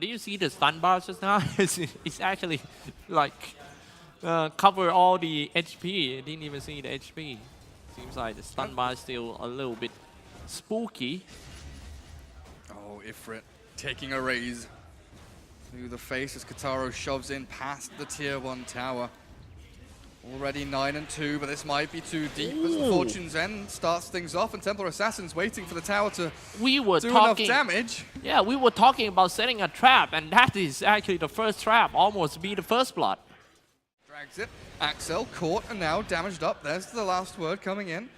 did you see the stun bar just now? It's actually like cover all the HP. I didn't even see the HP. Seems like the stun bar is still a little bit spooky. Oh, Ifrit taking a raise to the face as Kataro shoves in past the tier 1 tower. Already 9-2, but this might be too deep as the Fortune's End starts things off, and Templar Assassins waiting for the tower to do enough damage. Yeah, we were talking about setting a trap, and that is actually the first trap, almost be the first blood. Drags it. Axel caught and now damaged up. There's the last word coming in.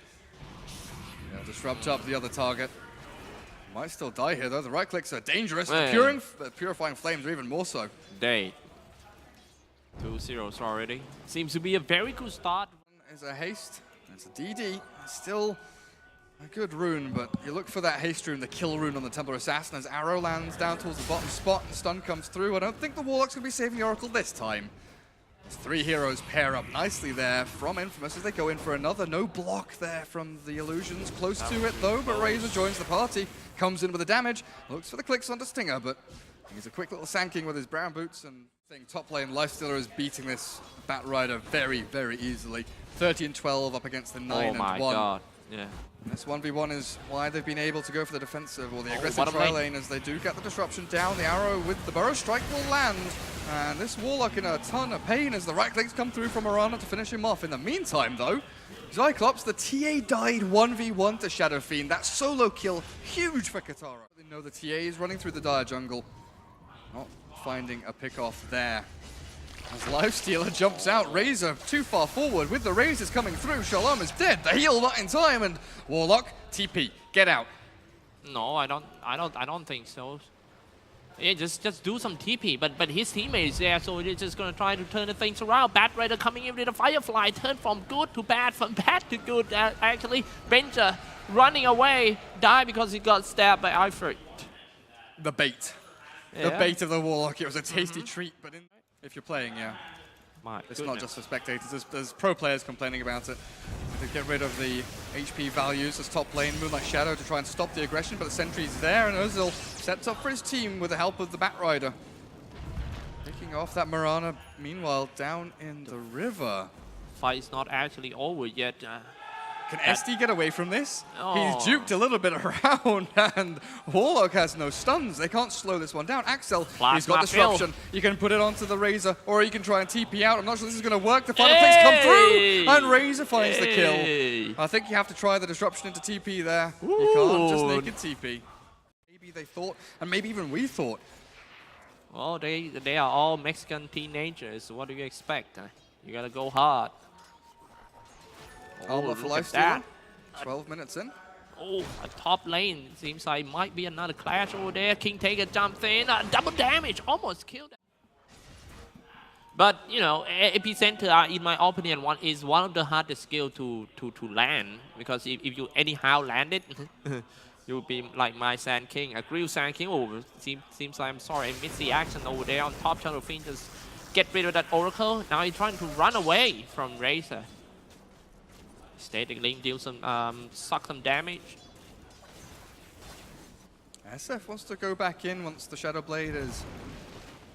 They'll disrupt up the other target. Might still die here though. The right clicks are dangerous. The purifying flames are even more so. Dead. 2-0 already. Seems to be a very good start. There's a haste. There's a DD. It's still a good rune, but you look for that haste rune, the kill rune on the Templar Assassin as arrow lands down towards the bottom spot and stun comes through. I don't think the Warlock's going to be saving the Oracle this time. As 3 heroes pair up nicely there from Infamous as they go in for another. No block there from the Illusions. Close to it though, but Razor joins the party. Comes in with the damage. Looks for the clicks onto Stinger, but he's a quick little sanking with his brown boots and top lane Lifestealer is beating this Bat Rider very, very easily. 30-12 up against the 9-1. Oh my god, yeah. This 1v1 is why they've been able to go for the defensive or the aggressive tri-lane as they do get the disruption down. The arrow with the Burrow Strike will land. And this Warlock in a ton of pain as the right clicks come through from Mirana to finish him off. In the meantime though, Cyclops, the TA died 1v1 to Shadow Fiend. That solo kill, huge for Katara. They know the TA is running through the dire jungle. Not finding a pick-off there. As Lifestealer jumps out, Razor too far forward with the Razors coming through. Shalom is dead, the heal not in time, and Warlock, TP, get out. No, I don't think so. Yeah, just do some TP, but his teammate is there, so they're just gonna try to turn the things around. Bat Rider coming in with a Firefly, turn from good to bad, from bad to good. Actually, Benjaz running away, died because he got stabbed by ifrit. The bait. Yeah. The bait of the Warlock. It was a tasty treat, but if you're playing, yeah. It's not just for spectators. There's pro players complaining about it. To get rid of the HP values as top lane, Moonlight Shadow to try and stop the aggression, but the sentry's there, and Ozil sets up for his team with the help of the Bat Rider. Picking off that Mirana, meanwhile, down in the river. Fight's not actually over yet. Can SD get away from this? Oh. He's juked a little bit around, and Warlock has no stuns. They can't slow this one down. Axel, he's got disruption. You can put it onto the Razor, or you can try and TP out. I'm not sure this is going to work. The final clicks come through, and Razor finds the kill. I think you have to try the disruption into TP there. Ooh. You can't just naked TP. Maybe they thought, and maybe even we thought. Well, they are all Mexican teenagers. What do you expect? You gotta go hard. Armor for Lifestealer. 12 minutes in. Oh, a top lane. Seems like might be another clash over there. King Taker jumps in. Double damage. Almost killed him. But, you know, Epicenter, in my opinion, is one of the hardest skill to land. Because if you anyhow land it, you'll be like my Sand King. A Grill Sand King. Oh, seems like, I'm sorry, I missed the action over there on top. Shadow Fiend just get rid of that Oracle. Now he's trying to run away from Razor. Static Link deals some, suck some damage. SF wants to go back in once the Shadow Blade is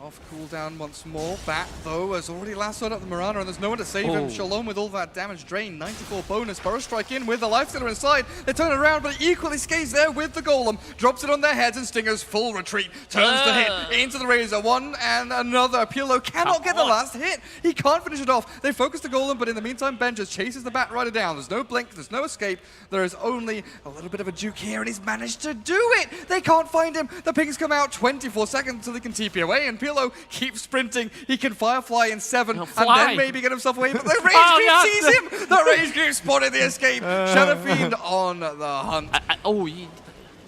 off cooldown once more. Bat, though, has already lassoed up the Mirana, and there's no one to save him. Shalom with all that damage drain. 94 bonus. Burrow Strike in with the Lifestealer inside. They turn it around, but he equally skates there with the Golem. Drops it on their heads, and Stinger's full retreat. Turns to hit into the Razor. One and another. Pilo cannot get the last hit. He can't finish it off. They focus the Golem, but in the meantime, Benjaz chases the Bat Rider down. There's no blink. There's no escape. There is only a little bit of a juke here, and he's managed to do it. They can't find him. The pings come out 24 seconds until they can TP away, and Pilo keeps sprinting. He can Firefly in 7 and then maybe get himself away, but the Rage Creep sees him! The Rage Creep spotted the escape. Shadow Fiend on the hunt.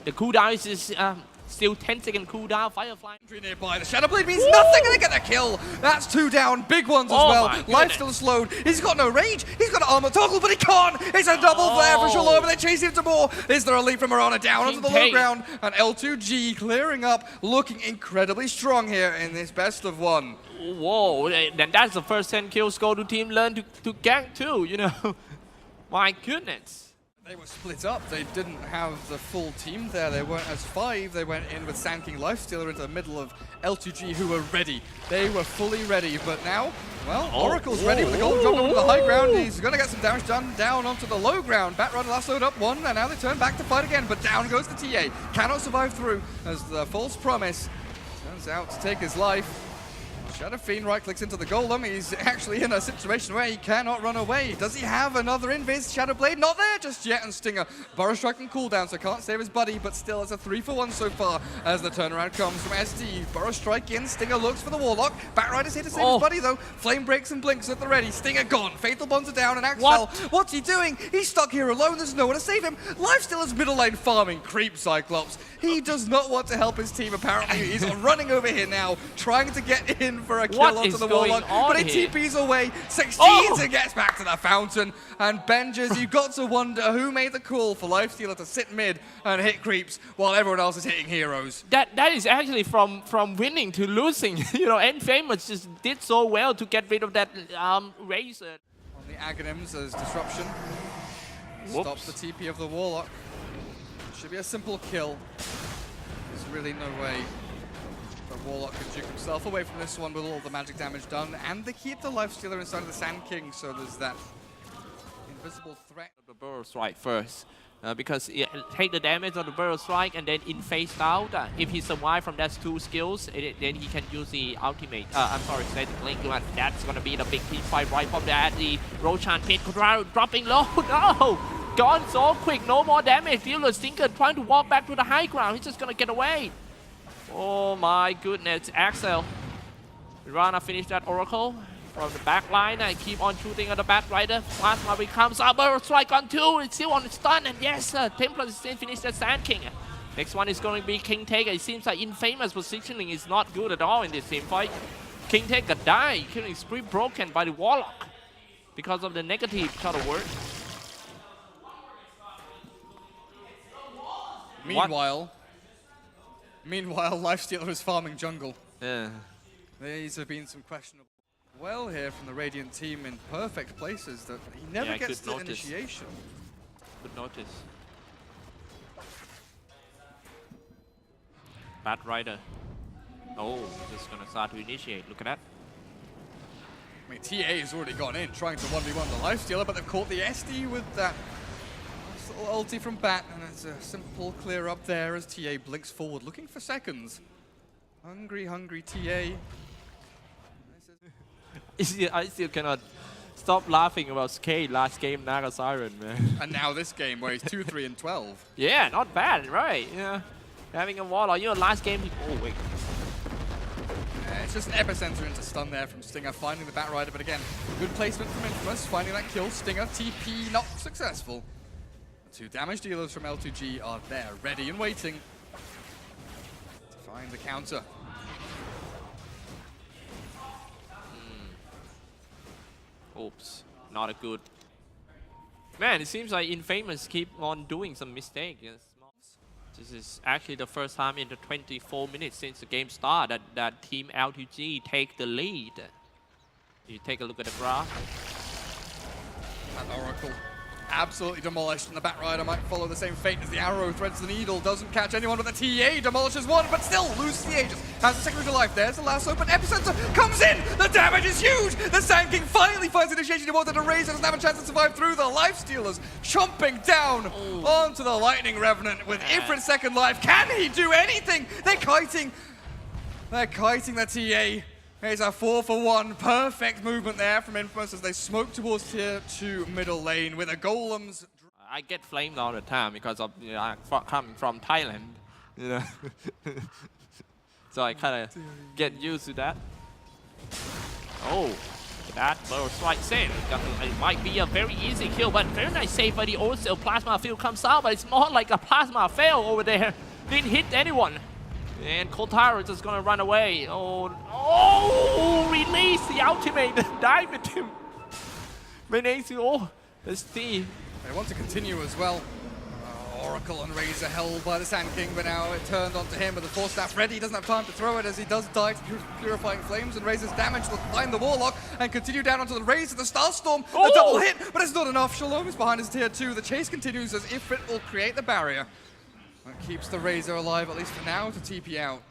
The cooldown is still 10-second cooldown. Firefly nearby. The Shadow Blade means nothing, and they get a kill. That's 2 down. Big ones as well. Life still slowed. He's got no rage. He's got an armor toggle, but he can't. It's a double flare for Shalom, and they chase him to more. Is there a leap from Mirana down onto the low ground? And L2G clearing up, looking incredibly strong here in this best of 1. Whoa, then that's the first 10 kills go to team Learn2Gank too, you know. My goodness. They were split up. They didn't have the full team there. They weren't as 5. They went in with Sand King Lifestealer into the middle of L2G, who were ready. They were fully ready, but now, well, Oracle's ready with the gold drop onto the high ground. He's going to get some damage done down onto the low ground. Batrun lassoed up 1, and now they turn back to fight again, but down goes the TA. Cannot survive through as the false promise turns out to take his life. Shadow Fiend right-clicks into the golem. He's actually in a situation where he cannot run away. Does he have another invis? Shadow Blade not there just yet, and Stinger. Burrow Strike and cooldown, so can't save his buddy, but still it's a 3-for-1 so far as the turnaround comes from ST. Burrow Strike in, Stinger looks for the Warlock. Batrider's here to save his buddy though. Flame breaks and blinks at the ready. Stinger gone. Fatal Bonds are down, and Axel, what's he doing? He's stuck here alone. There's no one to save him. Lifestealer's middle lane farming. Creep Cyclops. He does not want to help his team apparently. He's running over here now, trying to get in for a kill onto the Warlock, but he TPs away, succeeds and gets back to the fountain. And Benjaz, you've got to wonder who made the call for Lifestealer to sit mid and hit creeps while everyone else is hitting heroes. That is actually from winning to losing. You know, Infamous just did so well to get rid of that Razor. On the Aghanims as disruption stops the TP of the Warlock. Should be a simple kill. There's really no way the Warlock can juke himself away from this one with all the magic damage done, and they keep the Lifestealer inside of the Sand King, so there's that invisible threat. The Burrow Strike first, because it take the damage of the Burrow Strike and then in phase out. If he survives from that 2 skills, then he can use the ultimate. I'm sorry, static link. That's gonna be the big team fight right from that. The Roshan pit dropping low. No! Gone so quick, no more damage. Dealer Stinker trying to walk back to the high ground. He's just gonna get away. Oh my goodness, Axel. Rana finished that Oracle from the back line. I keep on shooting at the Batrider. Plasma becomes a Burrow Strike on 2. It's still on the stun, and yes, Templar is still finished that Sand King. Next one is going to be King Taker. It seems like Infamous positioning is not good at all in this team fight. King Taker died, killing spree broken by the Warlock because of the negative shadow word. Meanwhile, Lifestealer is farming jungle. Yeah. These have been some questionable well here from the Radiant team in perfect places that he never gets the initiation. Good notice. Batrider. Oh, just gonna start to initiate. Look at that. I mean, TA has already gone in trying to 1v1 the Lifestealer, but they've caught the SD with that little ulti from Bat, and it's a simple clear up there as TA blinks forward, looking for seconds. Hungry TA. I still cannot stop laughing about Skate last game, Naga Siren, man. And now this game where he's 2-3 and 12. Yeah, not bad, right? Yeah, having a Warlock. You know, last game. Oh wait. It's just an epicenter into stun there from Stinger, finding the Batrider, but again, good placement from Infamous, finding that kill. Stinger TP not successful. 2 damage dealers from L2G are there, ready and waiting to find the counter. Oops, not a good. Man, it seems like Infamous keep on doing some mistakes. Yes. This is actually the first time in the 24 minutes since the game started that Team L2G take the lead. You take a look at the graph. And Oracle absolutely demolished, and the Batrider might follow the same fate as the arrow threads the needle. Doesn't catch anyone, but the TA demolishes one, but still loses the Aegis. Has the secondary to life. There's the lasso, but Epicenter comes in. The damage is huge. The Sand King finally finds initiation. He wanted to raise it, doesn't have a chance to survive through. The Lifestealers chomping down onto the Lightning Revenant with Ifrit second life. Can he do anything? They're kiting the TA. It's a 4-for-1, perfect movement there from Infamous as they smoke towards tier 2 middle lane with a Golems. I get flamed all the time because of coming from Thailand, you know. So I kind of get used to that. Oh, that Burrow Strike in. It might be a very easy kill, but very nice save by the also Plasma Field comes out, but it's more like a Plasma fail over there. Didn't hit anyone. And Kotaro is just gonna run away. Oh, release the ultimate. Dive with him. Menace, oh, let's see. They want to continue as well. Oracle and Razor held by the Sand King, but now it turned onto him with the Force Staff ready. He doesn't have time to throw it as he does die to Purifying Flames, and Razor's damage will find the Warlock and continue down onto the Razor. The Starstorm, a double hit, but it's not enough. Shalom is behind his tier 2. The chase continues as Ifrit will create the barrier. That keeps the Razor alive, at least for now, to TP out.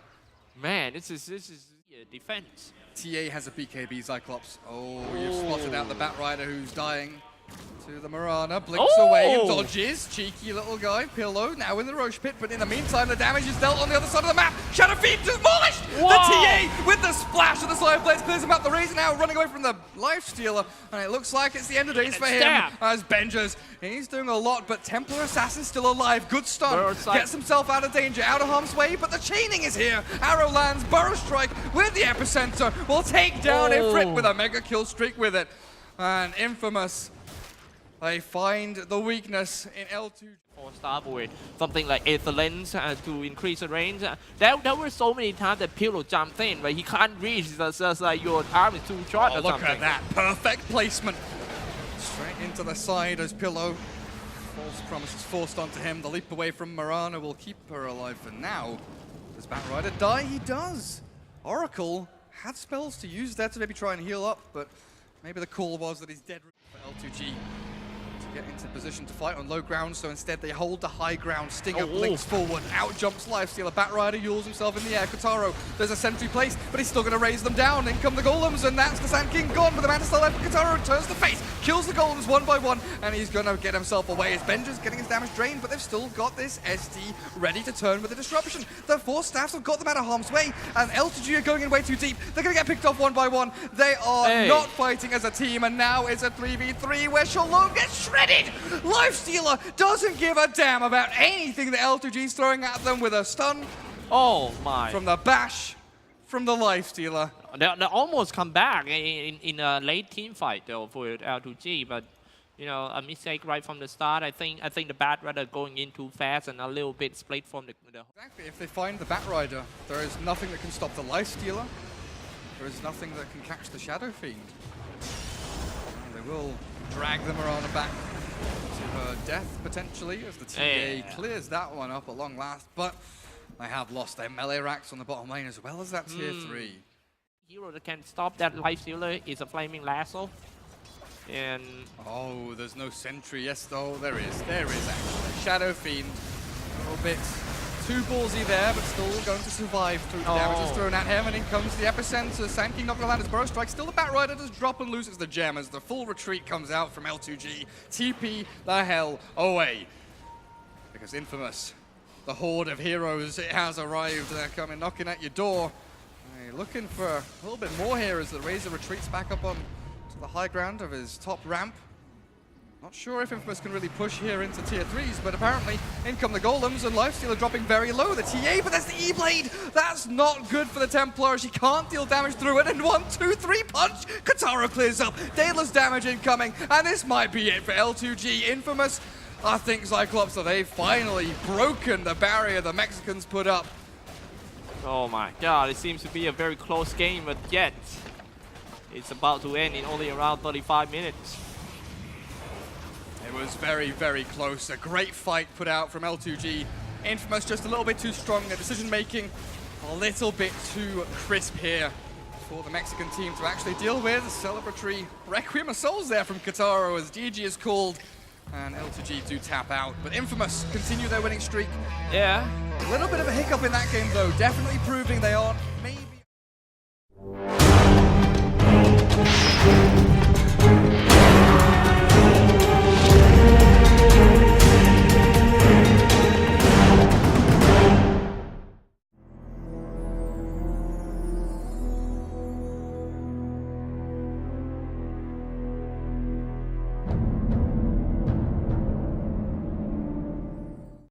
Man, this is defense. TA has a BKB Cyclops. Oh, you've spotted out the Batrider who's dying. To the Mirana, blinks away and dodges. Cheeky little guy, Pillow, now in the Roche Pit, but in the meantime, the damage is dealt on the other side of the map. Shadow Fiend demolished! Whoa. The TA with the splash of the Side Blades clears him out. The Razor now running away from the Lifestealer, and it looks like it's the end of days for him. As Benjaz, he's doing a lot, but Templar Assassin's still alive. Good stun, gets himself out of danger, out of harm's way, but the chaining is here. Arrow lands, Burrow Strike with the epicenter will take down Ifrit with a mega kill streak with it. And Infamous, they find the weakness in L2. Or start with something like Aether Lens to increase the range. There were so many times that Pillow jumped in, but he can't reach. It's just like your arm is too short or look something. at that. Perfect placement. Straight into the side as Pillow. False promises forced onto him. The leap away from Mirana will keep her alive for now. Does Batrider die? He does. Oracle had spells to use there to maybe try and heal up, but maybe the call was that he's dead for L2G. Get into position to fight on low ground, so instead they hold the high ground. Stinger blinks forward, out jumps Lifestealer. Batrider yules himself in the air. Kataro, there's a sentry placed, but he's still going to raise them down. In come the Golems, and that's the Sand King gone, but the Manta still left. Kataro turns the face, kills the Golems one by one, and he's going to get himself away as Benja's getting his damage drained, but they've still got this SD ready to turn with the disruption. The Force Staffs have got them out of harm's way, and L2G are going in way too deep. They're going to get picked off one by one. They are not fighting as a team, and now it's a 3v3 where Shalom gets shredded. Lifestealer doesn't give a damn about anything that L2G's throwing at them with a stun. Oh my. From the bash, from the Lifestealer. They almost come back in a late team fight though for L2G, but you know, a mistake right from the start. I think the Batrider going in too fast and a little bit split from the Exactly, if they find the Batrider, there is nothing that can stop the Lifestealer. There is nothing that can catch the Shadow Fiend. And they will drag the Mirana back to her death, potentially, as the TA clears that one up at long last, but they have lost their melee racks on the bottom lane as well as that tier 3. Hero that can stop that Lifestealer is a Flaming Lasso. And oh, there's no sentry. Yes, though, there is. There is actually. Shadow Fiend, a little bit too ballsy there, but still going to survive through the damages thrown at him, and in comes the epicenter. Sand King not going to land his Burrow Strike. Still the Batrider does drop and loses the gem as the full retreat comes out from L2G. TP the hell away. Because Infamous, the horde of heroes, it has arrived. They're coming knocking at your door. They're looking for a little bit more here as the Razor retreats back up on to the high ground of his top ramp. Not sure if Infamous can really push here into tier 3s, but apparently in come the Golems and Lifestealer dropping very low. The TA, but there's the E-Blade! That's not good for the Templar. She can't deal damage through it, and 1, 2, 3 punch! Kataro clears up, Daedalus damage incoming, and this might be it for L2G. Infamous, I think Cyclops, so they've finally broken the barrier the Mexicans put up. oh my god, it seems to be a very close game, but yet it's about to end in only around 35 minutes. It was very, very close. A great fight put out from L2G. Infamous just a little bit too strong. Their decision-making a little bit too crisp here for the Mexican team to actually deal with. Celebratory Requiem of Souls there from Kataro as GG is called. And L2G do tap out. But Infamous continue their winning streak. Yeah. A little bit of a hiccup in that game, though. Definitely proving they aren't maybe